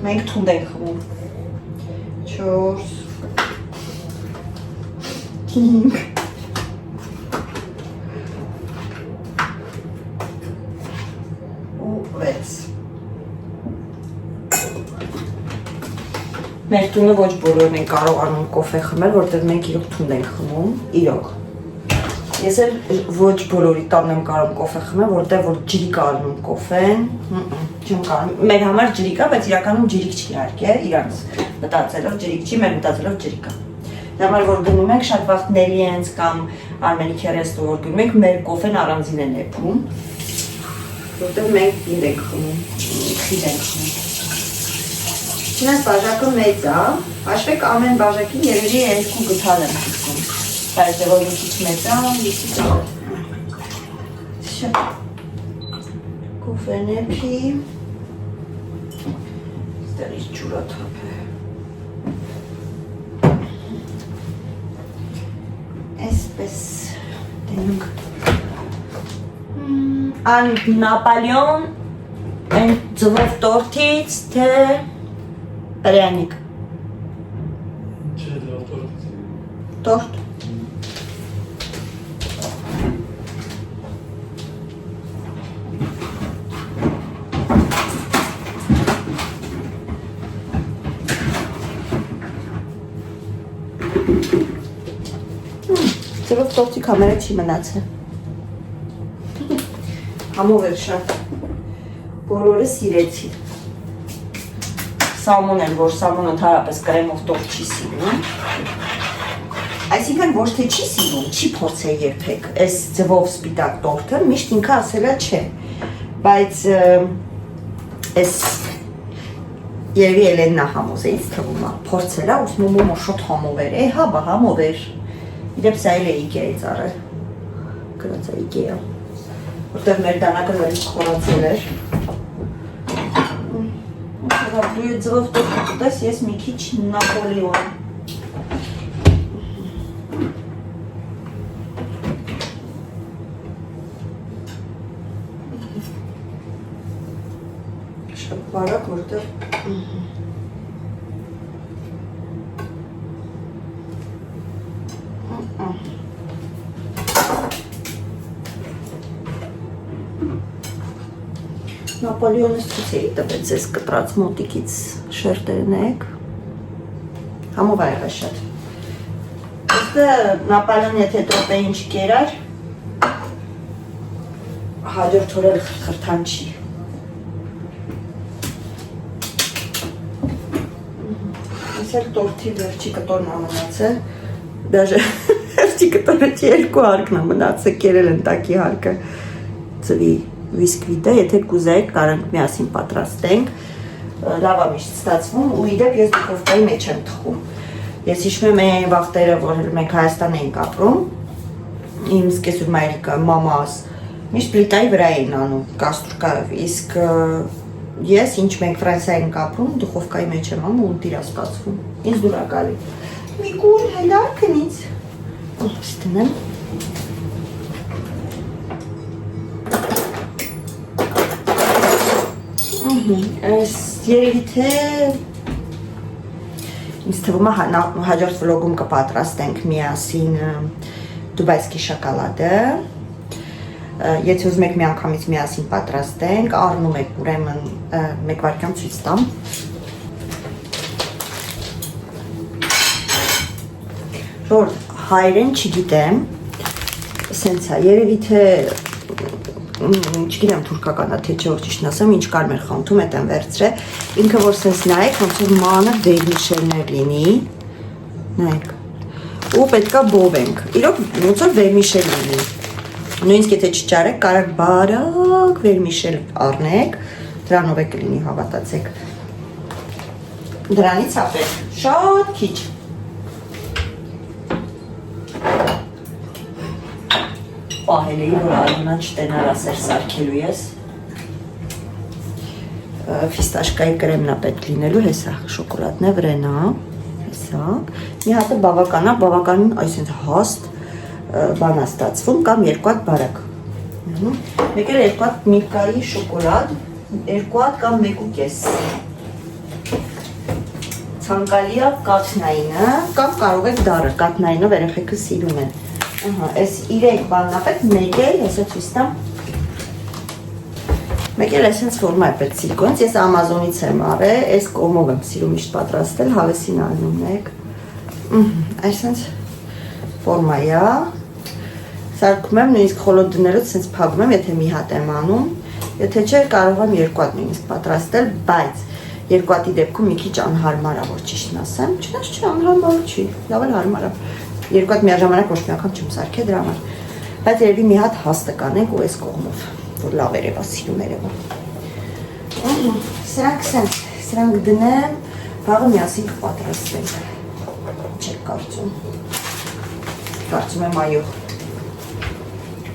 Մենք թունդ ենք խմում 4 5 Մեր տունը ոչ բոլորն են կարողանում կոֆե խմել, որտեղ մենք իրոք թունդ ենք խմում, իրոք Ես էլ ոչ բոլորի տանն եմ կարող կոֆե խմել, որտեղ որ ջրիկ ալնում կոֆեն, չեմ կարող, մեր համար ջրիկ է, բայց իրականում ջրիկ չի իհարկե, իրանց մտածելով ջրիկ չի, մեր մտածելով ջրիկ է։ Դա համար որ գնում ենք շատ վաղ Նելիենց կամ Արմենի քերեստո որ գնում ենք, մեր կոֆեն առանձին են էփում, որտեղ մենք ինդ ենք խմում, խիտ ենք խմում։ Չնայած բաժակը մեծ է, հաշվեք ամեն բաժակին երևի 2 գթալ եմ խիսում։ Բայց որ մի քիչ մեծ է, մի քիչ Շա Կոֆեն էփի Ստեղից ջուրա թափ է Էսպես դենունք Ան Նապոլեոն Են ձվով տորթից, թե պրյանիկ
Չէ, դա տորթ
Տորթ Ձևով տորթի կամերը չի մնացել Համով էր շատ Բոլորը սիրեցի Սամոն են, որ սամոնը թարապես կրեմով տորթ չի սիրում Այսինքն ոչ թե չի սիրում, չի փորձել երբեք Այս ձևով սպիտակ տորթը միշտ ինքը ասելա չէ Բայց այս երևի Էլեննա համոզ էից թվում է Փորձելա ուսնում ու շոտ համով էր հա բա համով էր Իդեպ սա էլ է Իկեայից առել Գրած է Իկեա Որտեղ մեր դանակը նորից խորացել էր Դու է ձվով տորթ կտես, ես մի քիչ Նապոլեոն Շատ բարակ, որտեղ Նապոլեոնս ցույց էի տվել ձեզ կտրած մոտիկից շերտերն եք Համով ա եղա շատ Ոստը Նապոլեոն եթե տրոպեին չկերար Հաջորդ օրել խրթան չի Ես էլ տորթի վերջի կտորն ամնացել Դաժը վերջի կտորը չի երկու հարկն ամնացել Կերել են տակի հարկը Ծվի վիսկվիտը, եթե կուզեք, կարանք միասին պատրաստենք, լավ է միշտ ստացվում ու իդեպ ես դուխովկայի մեջ եմ թխում, Ես հիշում եմ այն վաղտերը, որ մենք Հայաստան էինք ապրում, իմ սկեսուր մայրիկը, մամաս, միշտ պլիտայի վրա էին անում կաստրուկայով, իսկ ես, ինչ մենք Ֆրանսիա էինք ապրում, դուխովկայի մեջ եմ անում ու տիրա ստացվում, ինձ դուր է գալի։ Մի կուր հելա քնից, ստենեմ։ Այս երևի թե ինձ թվում է հաջորդ վլոգում կպատրաստենք միասին դուբայսկի շոկոլադը։ Եթե ուզում եք միանգամից միասին պատրաստենք, առնում եք ուրեմն մեկ վայրկյան ցույց տամ։ Որ հայերեն չգիտեմ, սենց է, երևի թե չգիտեմ թուրքականա թե չէ որ ճիշտն ասեմ, ինչ կար մեր խանութում էտեն վերցրե, ինքը որ սենց նայեք, ոնց որ մանր վերմիշելներ լինի, նայեք, ու պետքա բովենք, իրոք ոնց որ վերմիշել լինի, նույնիսկ եթե չճարեք, կարակ բարակ վերմիշել առնեք, դրանով է կլինի հավատացեք, դրանից ապեք, շատ քիչ, պահել էի, որ Արմենան չտենար ասեր սարքելու ես, ֆիստաշկայի կրեմն է պետք լինելու, հեսա շոկոլադն է վրենա, հեսա, մի հատը բավականա, բավականին այսինք հաստ բան է ստացվում կամ երկու հատ բարակ, մեկ էլ երկու հատ Միլկայի շոկոլադ, երկու հատ կամ մեկ ու կես, ցանկալի է կաթնայինը կամ կարող եք դառը, կաթնայինով երեխեքը սիրում են, այս իրեք բանն ապետ, մեկ էլ, եսը ցույց տամ, մեկ էլ այսենց ֆորմա է պետք սիլիկոնից, ես Ամազոնից եմ առել, այս կոմով եմ սիրում միշտ պատրաստել, հավեսին անում եք, այսենց ֆորմա է, սարքում եմ, նույնիսկ խոլոտ դնելուց սենց փակում եմ, եթե մի հատ եմ անում, եթե չէ կարող եմ երկու հատ նույնիսկ պատրաստել, բայց երկու հատի դեպքում մի քիչ անհարմար է, որ ճիշտն ասեմ, չէ, անհարմար չի, լավ էլ հարմար է, երկու հատ միաժամանակ ոչ մի անգամ չեմ սարքել դրա համար, բայց երևի մի հատ հաստը կանենք ու այս կողմով, որ լավ երևա, սիրում երևա, սրանք դնեմ, վաղը միասին կպատրաստենք, չեք կարծում եմ այո,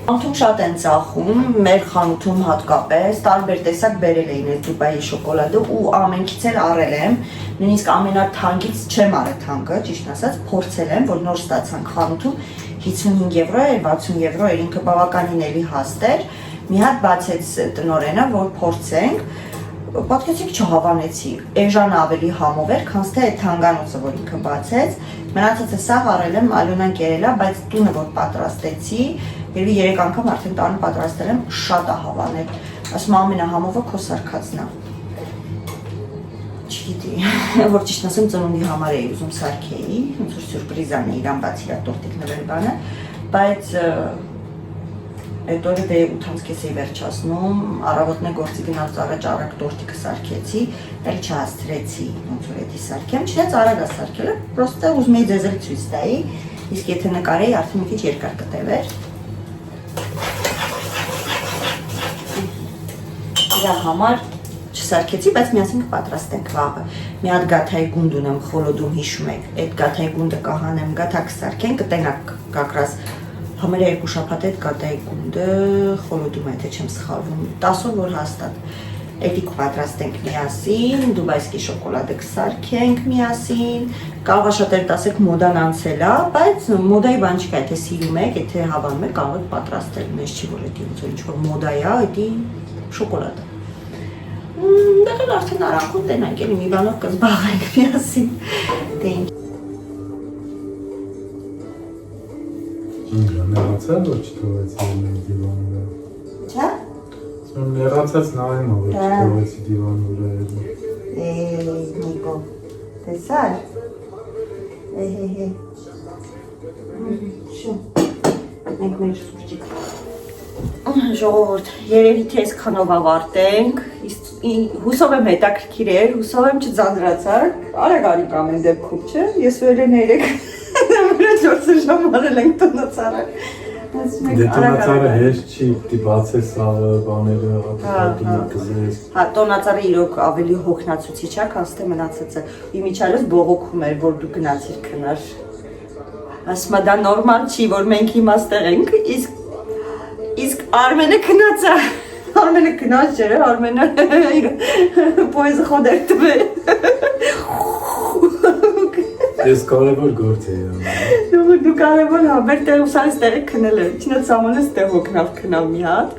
Խանութում շատ են ծախում, մեր խանութում հատկապես, տարբեր տեսակ բերել էին այդ Դուբայի շոկոլադը ու ամենքից էլ առել եմ, նույնիսկ ամենաթանկից չեմ առել թանկը, ճիշտ ասած, փորձել եմ, որ նոր ստացանք խանութում 55 եվրո էր, 60 եվրո էր, ինքը բավականին էլի հաստ էր, մի հատ բացեց տնօրենը, որ փորձենք, պատկեցիք չհավանեցի, էժանը ավելի համով էր, քան թե այդ թանգանոցը, որ ինքը բացեց, մնացածը սաղ առել եմ, Ալյոնան կերել է, բայց տունը որ պատրաստեցի, երևի 3 անգամ արդեն տանը պատրաստել եմ, շատ է հավանել, ասում ամենահամովը քո սարքածն է, չգիտի, որ ճիշտ ասեմ ծնունդի համար էի ուզում սարքեի, ոնց որ սյուրպրիզան է իրան բացի իրա տորտիկ նվեր բանը, բայց այդ օրը դե 8:30 էի վերջացնում, առավոտն է գործի գնալուց առաջ արագ տորտիկը սարքեցի, էլ չհասցրեցի, ոնց որ էդի սարքեմ, չնայած արագ է սարքելը, պրոստը ուզում էի ձեզ էլ ցույց տայի, իսկ եթե նկարեի արդեն մի քիչ երկար կտևեր։ Իրա համար չսարքեցի, բայց միասին կպատրաստենք վաղը։ Մի հատ գաթայի գունդ ունեմ խոլոդում հիշում եք, այդ գաթայի գունդը կահանեմ, գաթա կսարքենք, կտենակ կակրաս Համերը 2 շաբաթ այդ գաթայի գունդը խոլոդում է, թե չեմ սխալվում, 10 օր որ հաստատ, էդի կպատրաստենք միասին, դուբայսկի շոկոլադը կսարքենք միասին, կարող է շատ էր տասեք մոդան անցել է, բայց մոդայի բան չկա, եթե սիրում եք, եթե հավանում եք, կարող եք պատրաստել, մեզ չի որ էդի ոնց որ ինչ-որ մոդա է, էդի շոկոլադը։ Դեղ էլ արդեն արանքում տենանք, էլի մի բանով կզբաղենք միասին, դենք։
Նեղացա, որ չթողեցի դիվան վրա։
Չէ՞։
Ասում նեղացած նայում ա, որ չթողեցի դիվան վրա
Նիկո, տեսար։ Շո։ Մենք մեր սուրճիկ։ Ժողովուրդ, երևի թե այսքանով ավարտենք, հուսով եմ հետաքրքիր էր, հուսով եմ չձանձրացաք, արագ արի կամ են դեպքում, չէ, ես վեր են երեք, վրա չորսր ժամանել ենք տնացարը։
Դե տնացարը հեշտ չի, պիտի բացես սաղը, բաները, հատուկատումը կզես։
Հա, տնացարը իրոք ավելի հոգնածուցիչ է, քան թե մնացածը։ Իմիջիալս բողոքում էր, որ դու գնացիր քնար։ Ասма դա նորմալ չի, որ մենք հիմա ստեղ ենք, իսկ Արմենը քնած է։ Արմենը քնած չէ, Արմենը պոեզը խոդեր տվել։
Ես կարևոր գործ էի
Դու կարևոր հավեր տեղ ուսանես տեղը քնել է, չնայած սամանես տեղ հոգնավ քնավ մի հատ,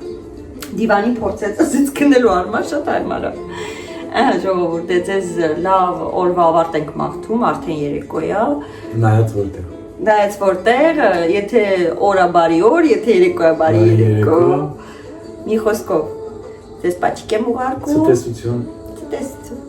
դիվանի փորձեց, ասից քնելու արմար, շատ արմար է, ժողովուրդ է ձեզ լավ օրվա ավարտ ենք մաղթում, արդեն երեկո է, նայած որտեղ, եթե օրա բարի օր, եթե երեկո է բարի երեկո, մի խոսքով, ձեզ պաչիկ եմ ուղարկում,
Ցտեսություն